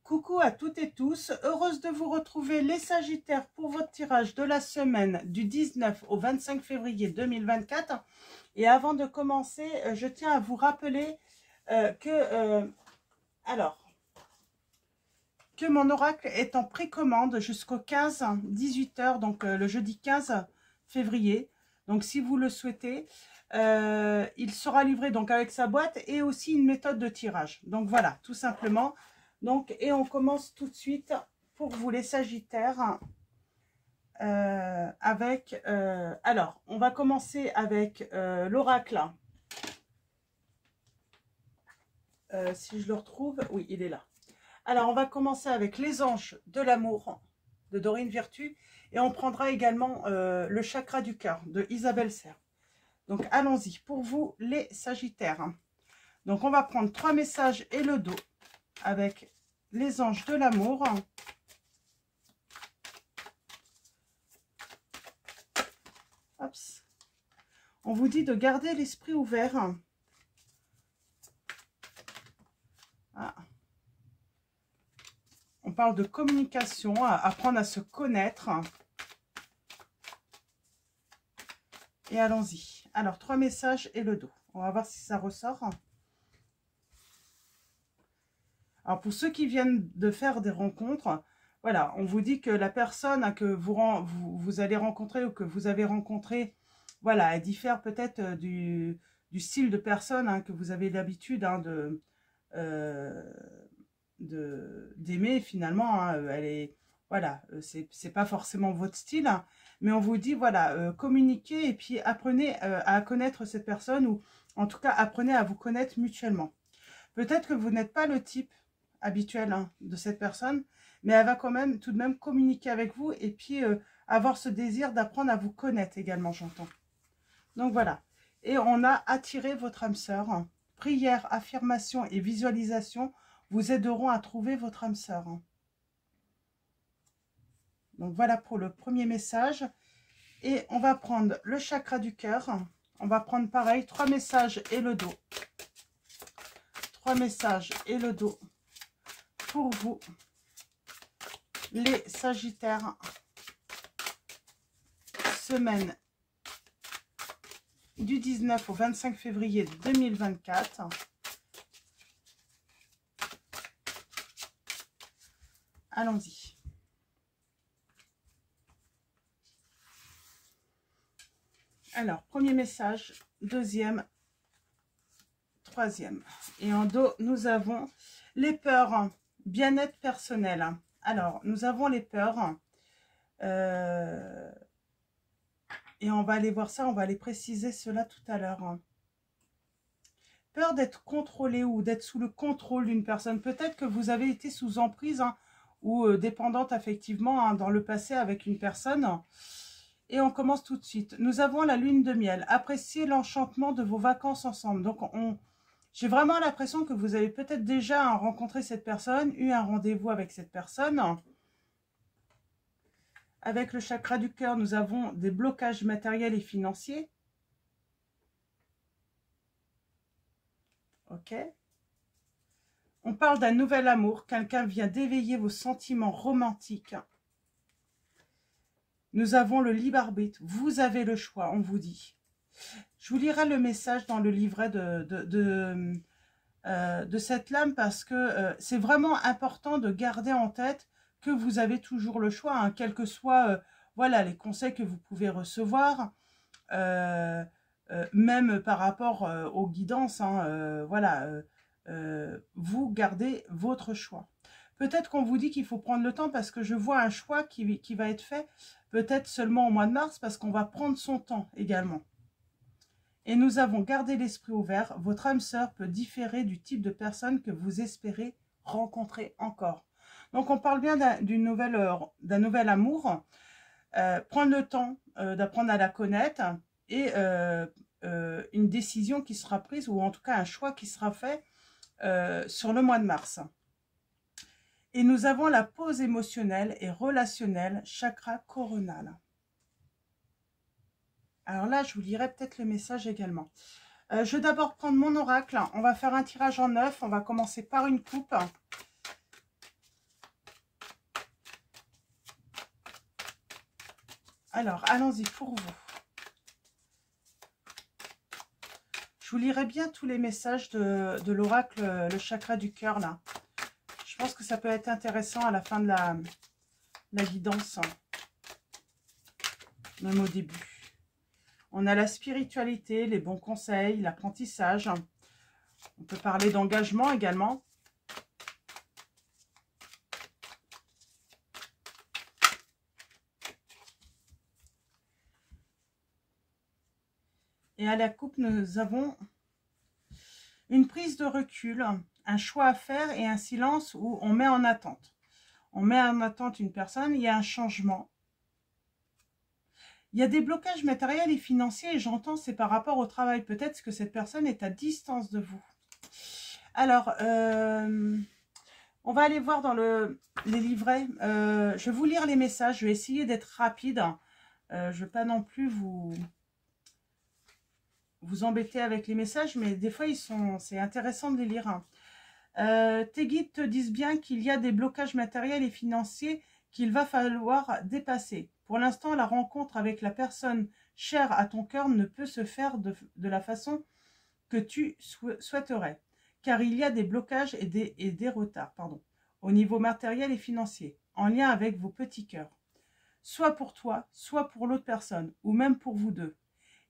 Coucou à toutes et tous, heureuse de vous retrouver les Sagittaires pour votre tirage de la semaine du 19 au 25 février 2024. Et avant de commencer, je tiens à vous rappeler que mon oracle est en précommande jusqu'au 15, 18h, donc le jeudi 15 février. Donc si vous le souhaitez, il sera livré donc avec sa boîte et aussi une méthode de tirage. Donc voilà, tout simplement. Donc, et on commence tout de suite pour vous les Sagittaires avec... alors, on va commencer avec l'oracle. Si je le retrouve, oui, il est là. Alors, on va commencer avec les anges de l'amour de Dorine Virtue. Et on prendra également le chakra du cœur de Isabelle Serre. Donc, allons-y. Pour vous, les Sagittaires. Donc, on va prendre 3 messages et le dos avec les anges de l'amour. On vous dit de garder l'esprit ouvert. Ah. On parle de communication, apprendre à se connaître. Et allons-y. Alors, 3 messages et le dos. On va voir si ça ressort. Alors, pour ceux qui viennent de faire des rencontres, voilà, on vous dit que la personne que vous allez rencontrer ou que vous avez rencontré, voilà, elle diffère peut-être du style de personne que vous avez l'habitude d'aimer finalement. Elle est, voilà, c'est pas forcément votre style, mais on vous dit, voilà, communiquez et puis apprenez à connaître cette personne, ou en tout cas, apprenez à vous connaître mutuellement. Peut-être que vous n'êtes pas le type habituel de cette personne, mais elle va quand même tout de même communiquer avec vous et puis avoir ce désir d'apprendre à vous connaître également, j'entends. Donc voilà. Et on a attiré votre âme sœur. Prière, affirmation et visualisation vous aideront à trouver votre âme sœur. Donc voilà pour le premier message. Et on va prendre le chakra du cœur. On va prendre pareil, 3 messages et le dos. 3 messages et le dos. Pour vous, les Sagittaires, semaine du 19 au 25 février 2024. Allons-y. Alors, premier message, deuxième, troisième. Et en dos, nous avons les peurs. Bien-être personnel. Alors, nous avons les peurs. Et on va aller voir ça, on va aller préciser cela tout à l'heure. Peur d'être contrôlé ou d'être sous le contrôle d'une personne. Peut-être que vous avez été sous emprise ou dépendante affectivement dans le passé avec une personne. Et on commence tout de suite. Nous avons la lune de miel. Appréciez l'enchantement de vos vacances ensemble. Donc, j'ai vraiment l'impression que vous avez peut-être déjà rencontré cette personne, eu un rendez-vous avec cette personne. Avec le chakra du cœur, nous avons des blocages matériels et financiers. Ok. On parle d'un nouvel amour. Quelqu'un vient d'éveiller vos sentiments romantiques. Nous avons le libre arbitre. Vous avez le choix, on vous dit. Je vous lirai le message dans le livret de cette lame parce que c'est vraiment important de garder en tête que vous avez toujours le choix, quels que soient voilà, les conseils que vous pouvez recevoir, même par rapport aux guidances, voilà, vous gardez votre choix. Peut-être qu'on vous dit qu'il faut prendre le temps parce que je vois un choix qui va être fait peut-être seulement au mois de mars parce qu'on va prendre son temps également. Et nous avons gardé l'esprit ouvert. Votre âme sœur peut différer du type de personne que vous espérez rencontrer encore. Donc, on parle bien d'un nouvel amour. Prendre le temps d'apprendre à la connaître et une décision qui sera prise, ou en tout cas un choix qui sera fait sur le mois de mars. Et nous avons la pause émotionnelle et relationnelle, chakra coronal. Alors là, je vous lirai peut-être le message également. Je vais d'abord prendre mon oracle. On va faire un tirage en 9. On va commencer par une coupe. Alors, allons-y pour vous. Je vous lirai bien tous les messages de l'oracle, le chakra du cœur, là. Je pense que ça peut être intéressant à la fin de la guidance, même au début. On a la spiritualité, les bons conseils, l'apprentissage. On peut parler d'engagement également. Et à la coupe, nous avons une prise de recul, un choix à faire et un silence où on met en attente. On met en attente une personne, il y a un changement. Il y a des blocages matériels et financiers et j'entends c'est par rapport au travail. Peut-être que cette personne est à distance de vous. Alors, on va aller voir dans les livrets. Je vais vous lire les messages. Je vais essayer d'être rapide. Je ne vais pas non plus vous embêter avec les messages, mais des fois, c'est intéressant de les lire. Tes guides te disent bien qu'il y a des blocages matériels et financiers qu'il va falloir dépasser. Pour l'instant, la rencontre avec la personne chère à ton cœur ne peut se faire de la façon que tu souhaiterais, car il y a des blocages et des retards, au niveau matériel et financier, en lien avec vos petits cœurs, soit pour toi, soit pour l'autre personne, ou même pour vous deux.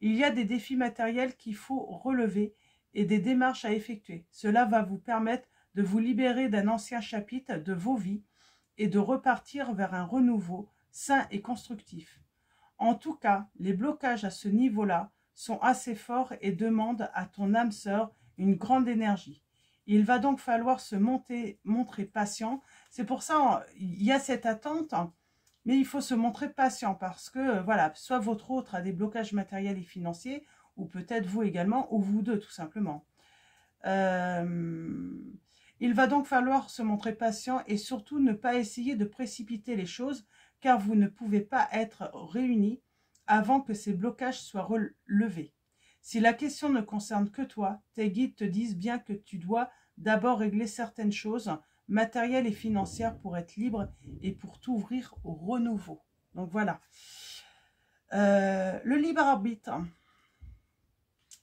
Il y a des défis matériels qu'il faut relever et des démarches à effectuer. Cela va vous permettre de vous libérer d'un ancien chapitre de vos vies et de repartir vers un renouveau sain et constructif. En tout cas, les blocages à ce niveau-là sont assez forts et demandent à ton âme sœur une grande énergie. Il va donc falloir se montrer patient. C'est pour ça il y a cette attente. Mais il faut se montrer patient parce que, voilà, soit votre autre a des blocages matériels et financiers, ou peut-être vous également, ou vous deux, tout simplement. Il va donc falloir se montrer patient et surtout ne pas essayer de précipiter les choses, car vous ne pouvez pas être réunis avant que ces blocages soient relevés. Si la question ne concerne que toi, tes guides te disent bien que tu dois d'abord régler certaines choses matérielles et financières pour être libre et pour t'ouvrir au renouveau. Donc voilà. Le libre arbitre.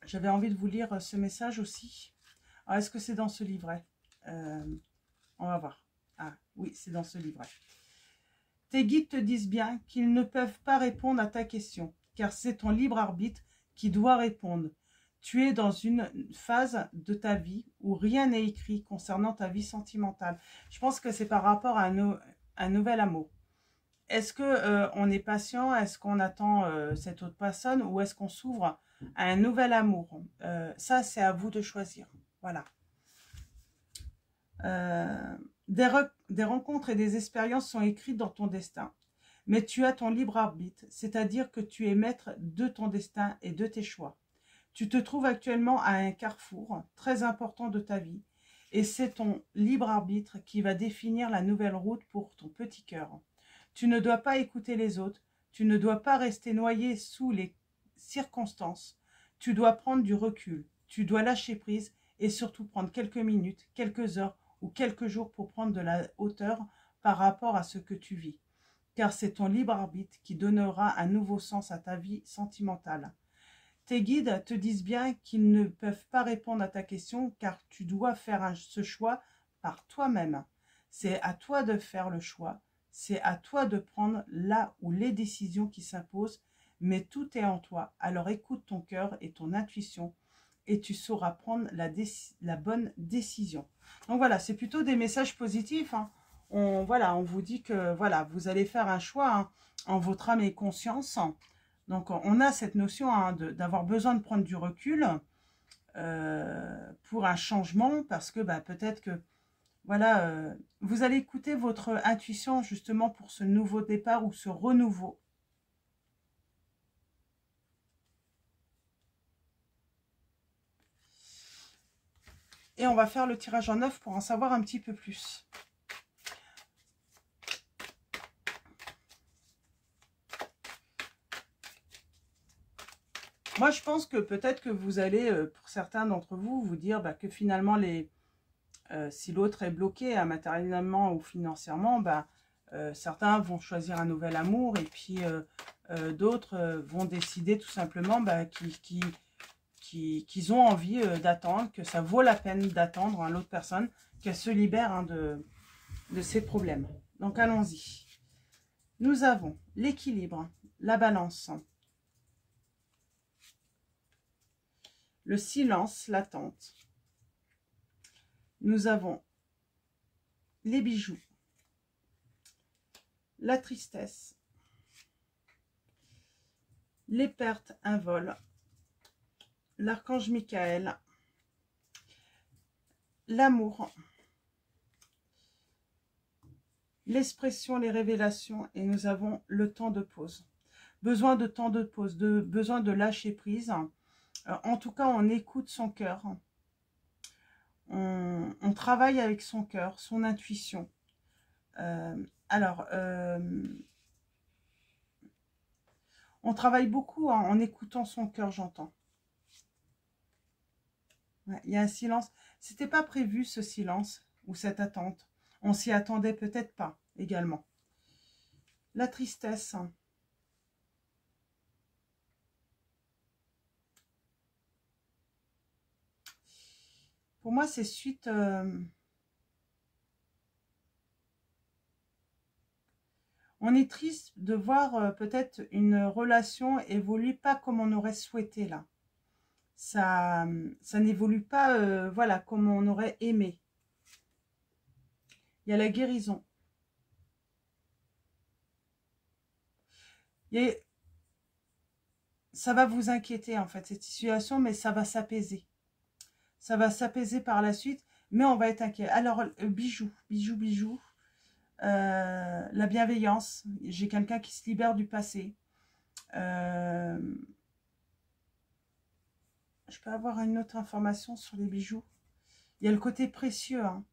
J'avais envie de vous lire ce message aussi. Est-ce que c'est dans ce livret? On va voir. Ah oui, c'est dans ce livret. Tes guides te disent bien qu'ils ne peuvent pas répondre à ta question, car c'est ton libre arbitre qui doit répondre. Tu es dans une phase de ta vie où rien n'est écrit concernant ta vie sentimentale. Je pense que c'est par rapport à un nouvel amour. Est-ce qu'on est patient? Est-ce qu'on attend cette autre personne? Ou est-ce qu'on s'ouvre à un nouvel amour? Ça, c'est à vous de choisir. Voilà. Des rencontres et des expériences sont écrites dans ton destin. Mais tu as ton libre arbitre, c'est-à-dire que tu es maître de ton destin et de tes choix. Tu te trouves actuellement à un carrefour très important de ta vie et c'est ton libre arbitre qui va définir la nouvelle route pour ton petit cœur. Tu ne dois pas écouter les autres, tu ne dois pas rester noyé sous les circonstances. Tu dois prendre du recul, tu dois lâcher prise et surtout prendre quelques minutes, quelques heures ou quelques jours pour prendre de la hauteur par rapport à ce que tu vis. Car c'est ton libre arbitre qui donnera un nouveau sens à ta vie sentimentale. Tes guides te disent bien qu'ils ne peuvent pas répondre à ta question car tu dois faire ce choix par toi-même. C'est à toi de faire le choix, c'est à toi de prendre là ou les décisions qui s'imposent, mais tout est en toi. Alors écoute ton cœur et ton intuition et tu sauras prendre la bonne décision. Donc voilà, c'est plutôt des messages positifs. On vous dit que voilà, vous allez faire un choix en votre âme et conscience. Donc, on a cette notion d'avoir besoin de prendre du recul pour un changement parce que peut-être que, voilà, vous allez écouter votre intuition justement pour ce nouveau départ ou ce renouveau. Et on va faire le tirage en 9 pour en savoir un petit peu plus. Moi, je pense que peut-être que vous allez, pour certains d'entre vous, vous dire que finalement, si l'autre est bloqué matériellement ou financièrement, certains vont choisir un nouvel amour et puis D'autres vont décider tout simplement qu'ils ont envie d'attendre, que ça vaut la peine d'attendre hein, l'autre personne, qu'elle se libère hein, de ses problèmes. Donc allons-y. Nous avons l'équilibre, la balance, le silence, l'attente. Nous avons les bijoux, la tristesse, les pertes, un vol, l'archange Michael, l'amour, l'expression, les révélations, et nous avons le temps de pause. Besoin de temps de pause, besoin de lâcher prise. En tout cas, on écoute son cœur. On travaille avec son cœur, son intuition. On travaille beaucoup hein, en écoutant son cœur, j'entends. Ouais, il y a un silence. C'était pas prévu ce silence ou cette attente. On s'y attendait peut-être pas également. La tristesse. Pour moi, c'est suite... on est triste de voir peut-être une relation évoluer pas comme on aurait souhaité là. Ça n'évolue pas voilà, comme on aurait aimé. Il y a la guérison. Ça va vous inquiéter en fait, cette situation, mais ça va s'apaiser. Ça va s'apaiser par la suite, mais on va être inquiet. Alors, bijoux. La bienveillance. J'ai quelqu'un qui se libère du passé. Je peux avoir une autre information sur les bijoux. Il y a le côté précieux. Hein.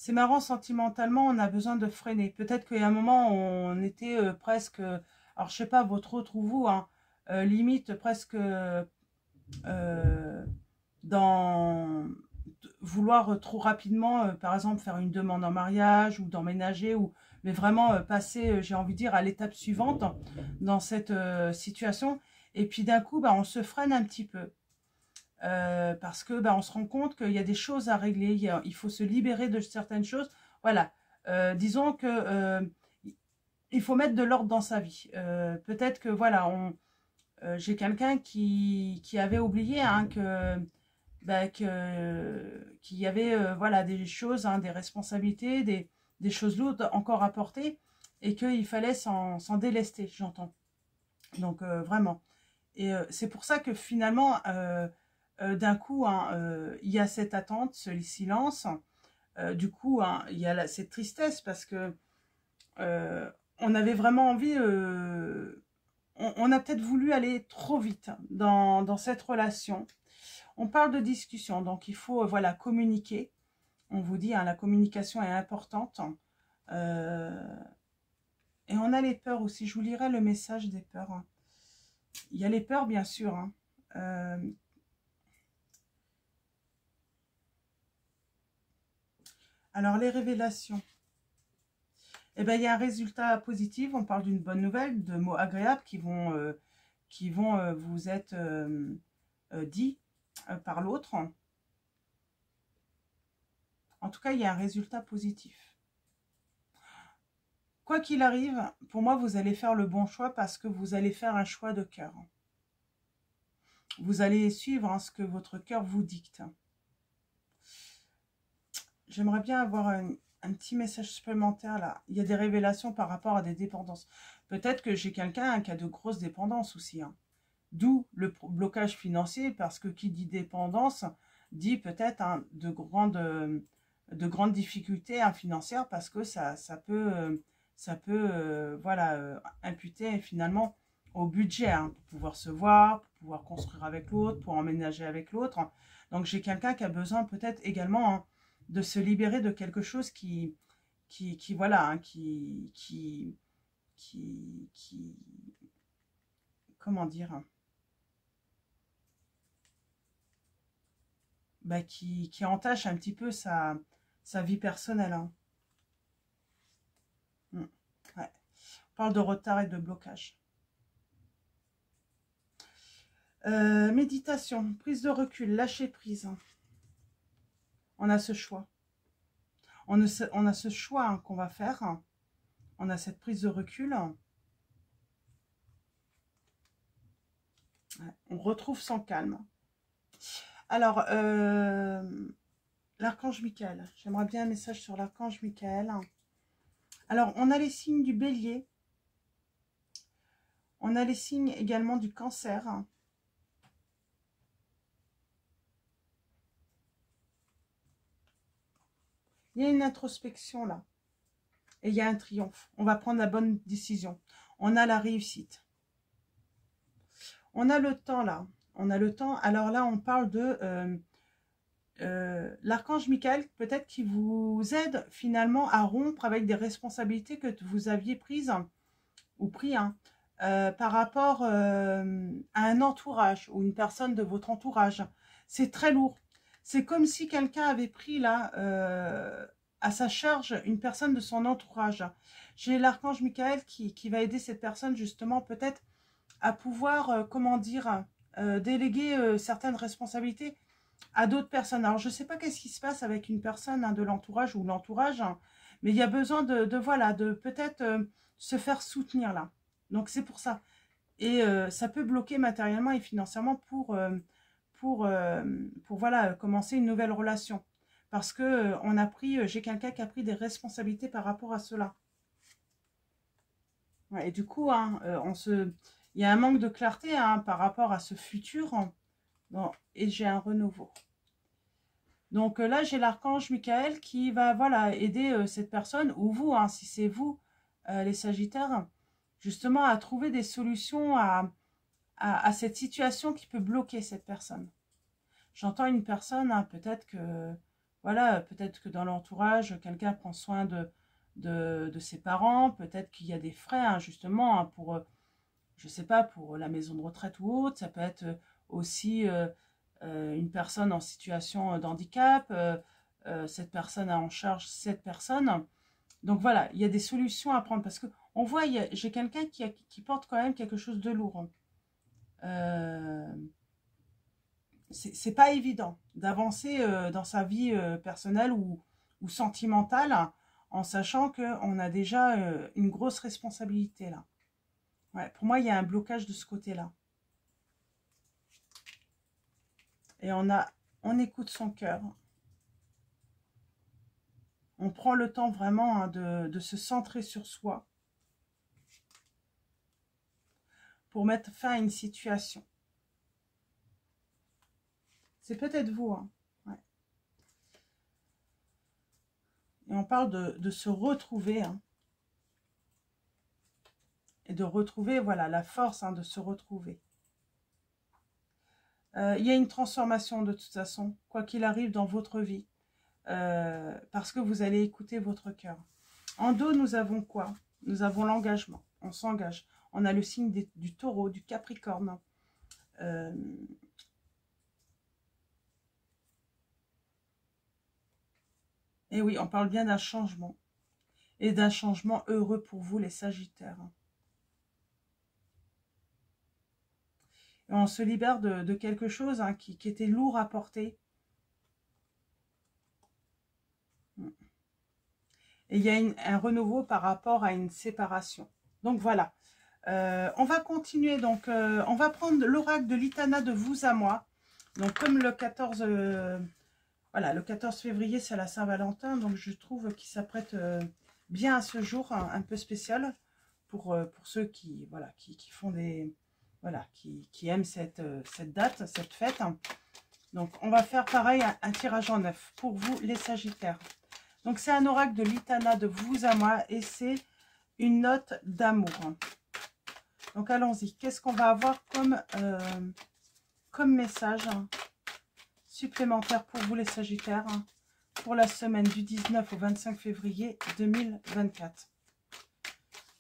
C'est marrant, sentimentalement, on a besoin de freiner. Peut-être qu'il y a un moment, on était presque... alors, je sais pas, votre autre ou vous, hein, limite presque dans vouloir trop rapidement, par exemple, faire une demande en mariage ou d'emménager, mais vraiment passer, j'ai envie de dire, à l'étape suivante dans cette situation. Et puis d'un coup, bah, on se freine un petit peu. Parce que on se rend compte qu'il y a des choses à régler, il faut se libérer de certaines choses. Voilà, disons que il faut mettre de l'ordre dans sa vie. Peut-être que voilà, j'ai quelqu'un qui avait oublié hein, qu'il y avait voilà, des choses, hein, des responsabilités, des choses lourdes encore à porter et qu'il fallait s'en délester, j'entends. Donc vraiment. Et c'est pour ça que finalement, d'un coup, hein, il y a cette attente, ce silence. Du coup, hein, il y a cette tristesse parce que on avait vraiment envie... on a peut-être voulu aller trop vite dans cette relation. On parle de discussion, donc il faut voilà, communiquer. On vous dit, hein, la communication est importante. Et on a les peurs aussi. Je vous lirai le message des peurs. Hein. Il y a les peurs, bien sûr. Hein. Alors, les révélations. Eh bien, il y a un résultat positif. On parle d'une bonne nouvelle, de mots agréables qui vont vous être dits par l'autre. En tout cas, il y a un résultat positif. Quoi qu'il arrive, pour moi, vous allez faire le bon choix parce que vous allez faire un choix de cœur. Vous allez suivre hein, ce que votre cœur vous dicte. J'aimerais bien avoir un petit message supplémentaire là. Il y a des révélations par rapport à des dépendances. Peut-être que j'ai quelqu'un hein, qui a de grosses dépendances aussi. Hein. D'où le blocage financier, parce que qui dit dépendance dit peut-être hein, de grandes difficultés hein, financières, parce que ça peut voilà, imputer finalement au budget, hein, pour pouvoir se voir, pour pouvoir construire avec l'autre, pour emménager avec l'autre. Donc j'ai quelqu'un qui a besoin peut-être également hein, de se libérer de quelque chose qui voilà, hein, qui comment dire, bah, qui entache un petit peu sa vie personnelle. Hein. Ouais. On parle de retard et de blocage. Méditation, prise de recul, lâcher prise. On a ce choix. On a ce choix hein, qu'on va faire. On a cette prise de recul. Ouais. On retrouve son calme. Alors, l'archange Michael. J'aimerais bien un message sur l'archange Michael. Alors, on a les signes du bélier. On a les signes également du cancer. Il y a une introspection là. Et il y a un triomphe. On va prendre la bonne décision. On a la réussite. On a le temps là. On a le temps. Alors là, on parle de l'archange Michael, peut-être qui vous aide finalement à rompre avec des responsabilités que vous aviez prises ou pris hein, par rapport à un entourage ou une personne de votre entourage. C'est très lourd. C'est comme si quelqu'un avait pris là à sa charge une personne de son entourage. J'ai l'archange Michael qui va aider cette personne justement peut-être à pouvoir, comment dire, déléguer certaines responsabilités à d'autres personnes. Alors, je ne sais pas qu'est-ce qui se passe avec une personne hein, de l'entourage ou l'entourage, hein, mais il y a besoin voilà, de peut-être se faire soutenir là. Donc, c'est pour ça. Et ça peut bloquer matériellement et financièrement pour voilà, commencer une nouvelle relation. Parce que on a pris, j'ai quelqu'un qui a pris des responsabilités par rapport à cela. Ouais, et du coup, hein, il y a un manque de clarté hein, par rapport à ce futur. Bon, et j'ai un renouveau. Donc là, j'ai l'archange Michael qui va voilà, aider cette personne, ou vous, hein, si c'est vous, les Sagittaires, justement à trouver des solutions à cette situation qui peut bloquer cette personne. J'entends une personne, hein, peut-être que voilà, peut-être que dans l'entourage, quelqu'un prend soin de ses parents, peut-être qu'il y a des frais, hein, justement, hein, pour, je sais pas, pour la maison de retraite ou autre, ça peut être aussi une personne en situation d'handicap, cette personne a en charge cette personne. Donc voilà, il y a des solutions à prendre, parce que on voit, j'ai quelqu'un qui porte quand même quelque chose de lourd. C'est pas évident d'avancer dans sa vie personnelle ou sentimentale en sachant qu'on a déjà une grosse responsabilité là. Ouais, pour moi, il y a un blocage de ce côté-là. Et on écoute son cœur. On prend le temps vraiment hein, de se centrer sur soi pour mettre fin à une situation. C'est peut-être vous. Hein. Ouais. Et on parle de se retrouver. Hein. Et de retrouver, voilà, la force hein, de se retrouver. Il y a une transformation de toute façon, quoi qu'il arrive dans votre vie. Parce que vous allez écouter votre cœur. En dos, nous avons quoi? Nous avons l'engagement. On s'engage. On a le signe du taureau, du capricorne. Et oui, on parle bien d'un changement. Et d'un changement heureux pour vous, les Sagittaires. Et on se libère de quelque chose hein, qui était lourd à porter. Et il y a un renouveau par rapport à une séparation. Donc voilà. On va continuer. Donc, on va prendre l'oracle de l'Itana de vous à moi. Donc, comme le 14, voilà, le 14 février, c'est la Saint-Valentin. Donc, je trouve qu'il s'apprête bien à ce jour, un peu spécial pour ceux qui, voilà, qui font des, voilà, qui aiment cette date, cette fête. Donc, on va faire pareil, un tirage en 9 pour vous, les Sagittaires. Donc, c'est un oracle de l'Itana de vous à moi et c'est une note d'amour. Donc, allons-y. Qu'est-ce qu'on va avoir comme message supplémentaire pour vous, les Sagittaires, pour la semaine du 19 au 25 février 2024.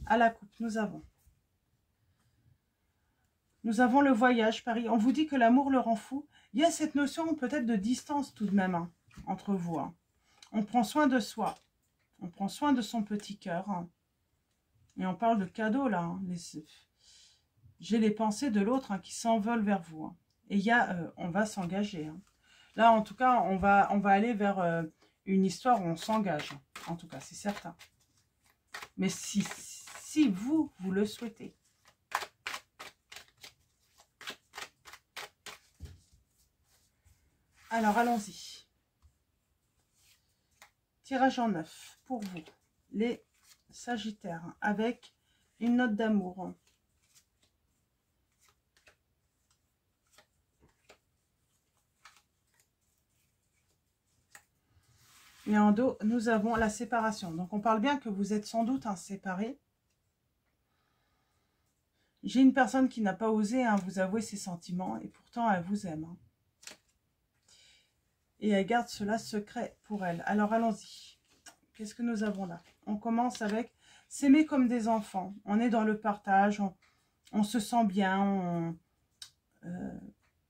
À la coupe, nous avons Nous avons le voyage, Paris. On vous dit que l'amour le rend fou. Il y a cette notion peut-être de distance tout de même hein, entre vous. Hein. On prend soin de soi. On prend soin de son petit cœur. Hein. Et on parle de cadeaux là. Hein. J'ai les pensées de l'autre hein, qui s'envolent vers vous. Hein. Et il y a, on va s'engager. Hein. Là, en tout cas, on va aller vers une histoire où on s'engage. En tout cas, c'est certain. Mais si vous le souhaitez. Alors, allons-y. Tirage en 9 pour vous, les Sagittaires, avec une note d'amour. Et en dos, nous avons la séparation. Donc, on parle bien que vous êtes sans doute séparés. J'ai une personne qui n'a pas osé vous avouer ses sentiments et pourtant elle vous aime. Hein. Et elle garde cela secret pour elle. Alors, allons-y. Qu'est-ce que nous avons là? On commence avec s'aimer comme des enfants. On est dans le partage, on se sent bien.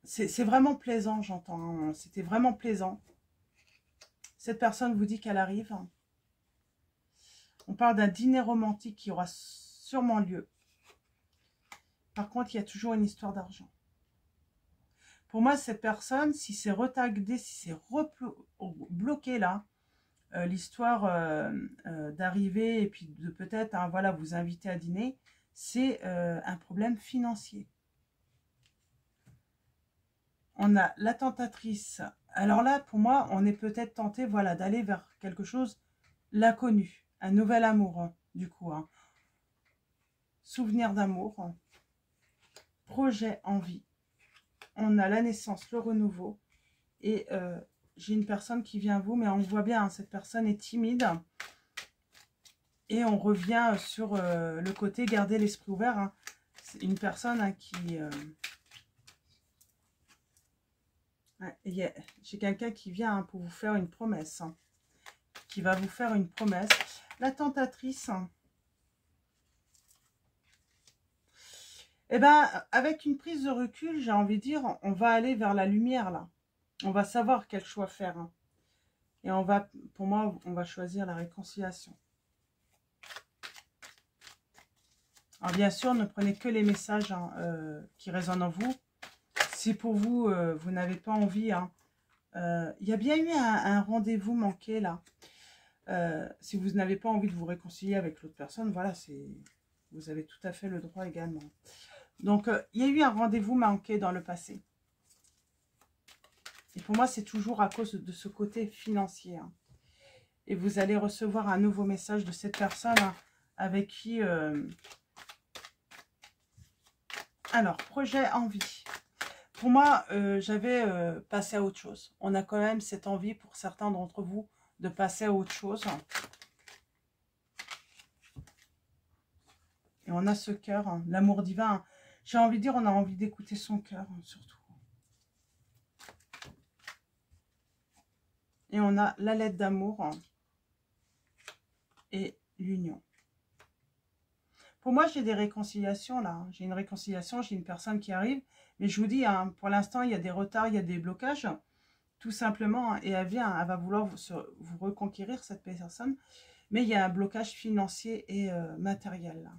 C'est vraiment plaisant, j'entends. Hein. C'était vraiment plaisant. Cette personne vous dit qu'elle arrive. On parle d'un dîner romantique qui aura sûrement lieu. Par contre, il y a toujours une histoire d'argent. Pour moi, cette personne, si c'est retardé, si c'est bloqué là, l'histoire d'arriver et puis de peut-être voilà, vous inviter à dîner, c'est un problème financier. On a la tentatrice. Alors là, pour moi, on est peut-être tenté voilà, d'aller vers quelque chose l'inconnu, un nouvel amour, hein, du coup. Hein. Souvenir d'amour, hein. Projet, envie. On a la naissance, le renouveau. Et j'ai une personne qui vient à vous, mais on voit bien, hein, cette personne est timide. Et on revient sur le côté garder l'esprit ouvert. Hein. C'est une personne hein, qui... j'ai quelqu'un qui vient hein, pour vous faire une promesse. Hein, qui va vous faire une promesse. La tentatrice... Hein, eh bien, avec une prise de recul, j'ai envie de dire, on va aller vers la lumière, là. On va savoir quel choix faire. Hein. Et on va, pour moi, on va choisir la réconciliation. Alors, bien sûr, ne prenez que les messages hein, qui résonnent en vous. Si pour vous, vous n'avez pas envie, hein, il y a bien eu un rendez-vous manqué, là. Si vous n'avez pas envie de vous réconcilier avec l'autre personne, voilà, vous avez tout à fait le droit également. Donc, il y a eu un rendez-vous manqué dans le passé. Et pour moi, c'est toujours à cause de ce côté financier. Hein. Et vous allez recevoir un nouveau message de cette personne hein, avec qui... Alors, projet, envie. Pour moi, j'avais passé à autre chose. On a quand même cette envie pour certains d'entre vous de passer à autre chose. Et on a ce cœur, hein, l'amour divin. Hein. J'ai envie de dire, on a envie d'écouter son cœur, hein, surtout. Et on a la lettre d'amour hein, et l'union. Pour moi, j'ai des réconciliations là. J'ai une réconciliation, j'ai une personne qui arrive. Mais je vous dis, hein, pour l'instant, il y a des retards, il y a des blocages. Tout simplement. Hein, et elle vient, elle va vouloir vous reconquérir, cette personne. Mais il y a un blocage financier et matériel. Là.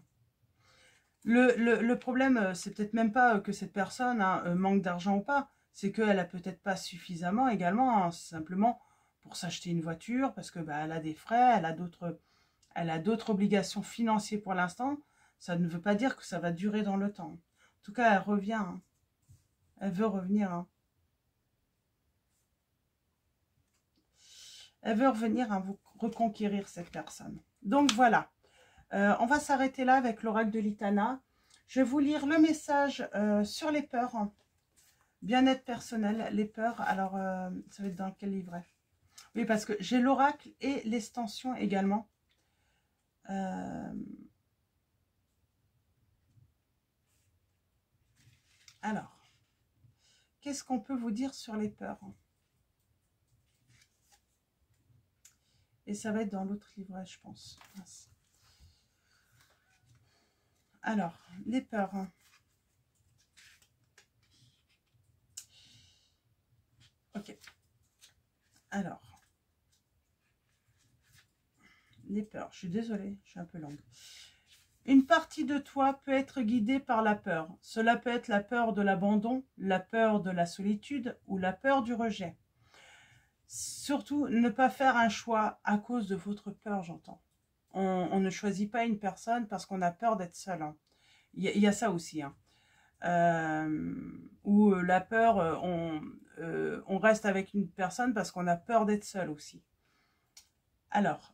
Le problème, c'est peut-être même pas que cette personne hein, manque d'argent ou pas. C'est qu'elle a peut-être pas suffisamment également. Hein, simplement pour s'acheter une voiture. Parce que bah, elle a des frais, elle a d'autres obligations financières pour l'instant. Ça ne veut pas dire que ça va durer dans le temps. En tout cas, elle revient. Hein. Elle veut revenir. Hein. Elle veut revenir à vous reconquérir, cette personne. Donc, voilà. On va s'arrêter là avec l'oracle de l'Itana. Je vais vous lire le message sur les peurs. Hein. Bien-être personnel, les peurs. Alors, ça va être dans quel livret? Oui, parce que j'ai l'oracle et l'extension également. Alors, qu'est-ce qu'on peut vous dire sur les peurs? Et ça va être dans l'autre livret, je pense. Alors, les peurs. Ok. Alors. Les peurs. Je suis désolée, je suis un peu longue. Une partie de toi peut être guidée par la peur. Cela peut être la peur de l'abandon, la peur de la solitude ou la peur du rejet. Surtout, ne pas faire un choix à cause de votre peur, j'entends. On ne choisit pas une personne parce qu'on a peur d'être seul. Hein. Il y a ça aussi. Hein. Ou la peur, on reste avec une personne parce qu'on a peur d'être seul aussi. Alors,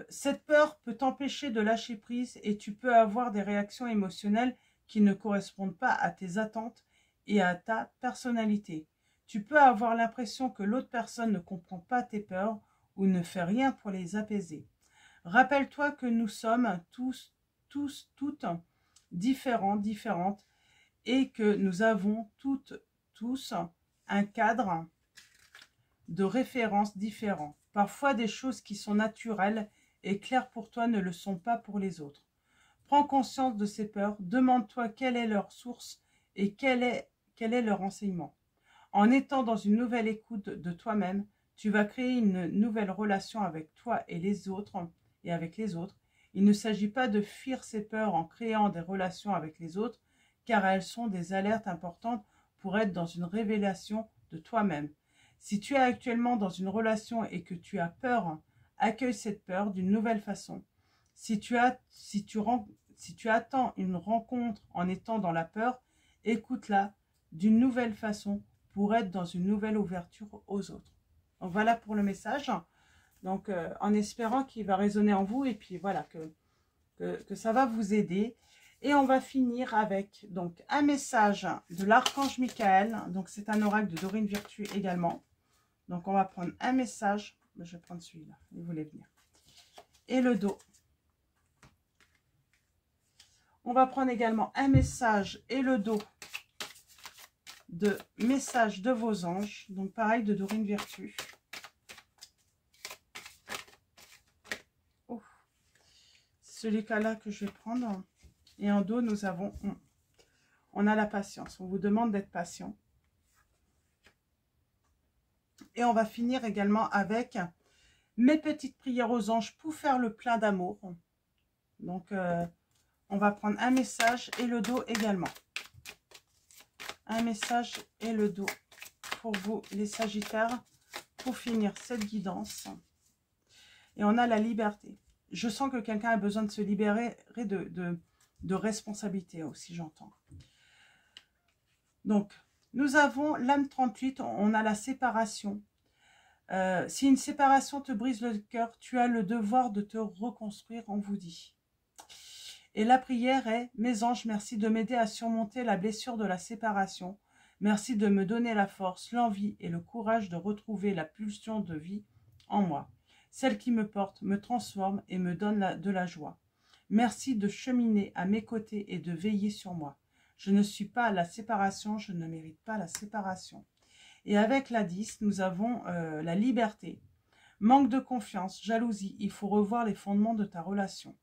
cette peur peut t'empêcher de lâcher prise et tu peux avoir des réactions émotionnelles qui ne correspondent pas à tes attentes et à ta personnalité. Tu peux avoir l'impression que l'autre personne ne comprend pas tes peurs ou ne fait rien pour les apaiser. Rappelle-toi que nous sommes toutes différents, différentes et que nous avons tous un cadre de référence différent. Parfois, des choses qui sont naturelles et claires pour toi ne le sont pas pour les autres. Prends conscience de ces peurs, demande-toi quelle est leur source et quel est leur enseignement. En étant dans une nouvelle écoute de toi-même, tu vas créer une nouvelle relation avec toi et les autres et avec les autres. Il ne s'agit pas de fuir ces peurs en créant des relations avec les autres, car elles sont des alertes importantes pour être dans une révélation de toi-même. Si tu es actuellement dans une relation et que tu as peur, accueille cette peur d'une nouvelle façon. Si tu attends une rencontre en étant dans la peur, écoute-la d'une nouvelle façon pour être dans une nouvelle ouverture aux autres. Donc voilà pour le message. Donc en espérant qu'il va résonner en vous et puis voilà que ça va vous aider. Et on va finir avec donc un message de l'archange Michael. Donc c'est un oracle de Dorine Virtue également. Donc on va prendre un message. Je vais prendre celui-là. Il voulait venir. Et le dos. On va prendre également un message et le dos de message de vos anges. Donc pareil de Dorine Virtue. Oh. C'est celui-là que je vais prendre. Et en dos, nous avons... On a la patience. On vous demande d'être patient. Et on va finir également avec mes petites prières aux anges pour faire le plein d'amour. Donc, on va prendre un message et le dos également. Un message et le dos pour vous, les Sagittaires, pour finir cette guidance. Et on a la liberté. Je sens que quelqu'un a besoin de se libérer de responsabilité aussi, j'entends. Donc, nous avons l'âme 38, on a la séparation. Si une séparation te brise le cœur, tu as le devoir de te reconstruire, on vous dit. Et la prière est, mes anges, merci de m'aider à surmonter la blessure de la séparation. Merci de me donner la force, l'envie et le courage de retrouver la pulsion de vie en moi. Celle qui me porte, me transforme et me donne de la joie. Merci de cheminer à mes côtés et de veiller sur moi. Je ne suis pas à la séparation, je ne mérite pas la séparation. Et avec la 10, nous avons la liberté. Manque de confiance, jalousie, il faut revoir les fondements de ta relation.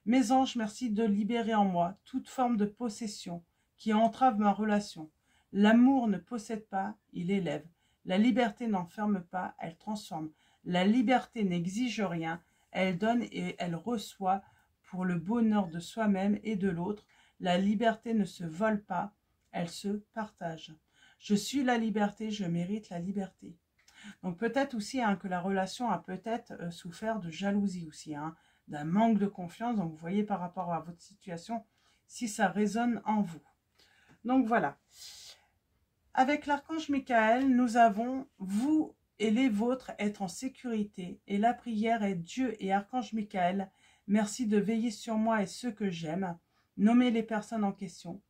Mes anges, merci de libérer en moi toute forme de possession qui entrave ma relation. L'amour ne possède pas, il élève. La liberté n'enferme pas, elle transforme. La liberté n'exige rien, elle donne et elle reçoit pour le bonheur de soi-même et de l'autre. La liberté ne se vole pas, elle se partage. Je suis la liberté, je mérite la liberté. Donc peut-être aussi que la relation a peut-être souffert de jalousie aussi, d'un manque de confiance. Donc vous voyez par rapport à votre situation, si ça résonne en vous. Donc voilà. Avec l'archange Michael, nous avons vous et les vôtres être en sécurité. Et la prière est Dieu et archange Michael, merci de veiller sur moi et ceux que j'aime. Nommez les personnes en question.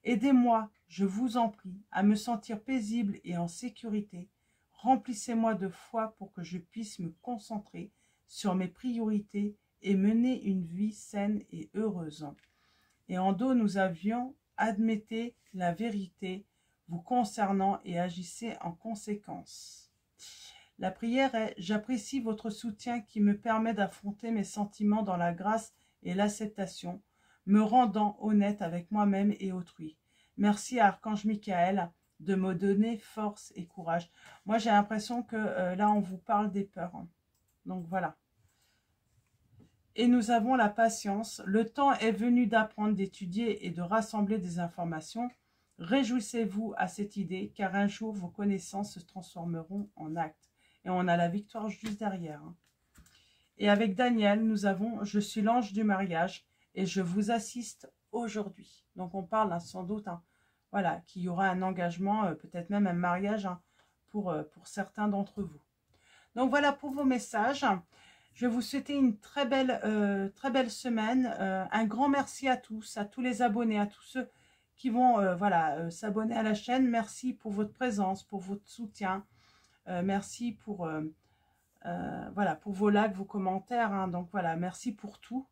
Aidez-moi, je vous en prie, à me sentir paisible et en sécurité. Remplissez-moi de foi pour que je puisse me concentrer sur mes priorités et mener une vie saine et heureuse. Et en dos, nous avions « Admettez la vérité vous concernant et agissez en conséquence ». La prière est « J'apprécie votre soutien qui me permet d'affronter mes sentiments dans la grâce et l'acceptation, me rendant honnête avec moi-même et autrui. Merci à Archange Michael de me donner force et courage. Moi, j'ai l'impression que là, on vous parle des peurs. Hein. Donc, voilà. Et nous avons la patience. Le temps est venu d'apprendre, d'étudier et de rassembler des informations. Réjouissez-vous à cette idée, car un jour, vos connaissances se transformeront en actes. Et on a la victoire juste derrière. Hein. Et avec Daniel, nous avons « Je suis l'ange du mariage et je vous assiste aujourd'hui ». Donc, on parle hein, sans doute, hein, voilà, qu'il y aura un engagement, peut-être même un mariage hein, pour certains d'entre vous. Donc, voilà pour vos messages. Je vais vous souhaiter une très belle semaine. Un grand merci à tous les abonnés, à tous ceux qui vont voilà, s'abonner à la chaîne. Merci pour votre présence, pour votre soutien. Merci pour, voilà, pour vos likes, vos commentaires. Hein. Donc voilà, merci pour tout.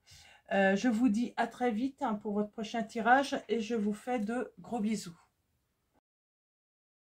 Je vous dis à très vite hein, pour votre prochain tirage et je vous fais de gros bisous.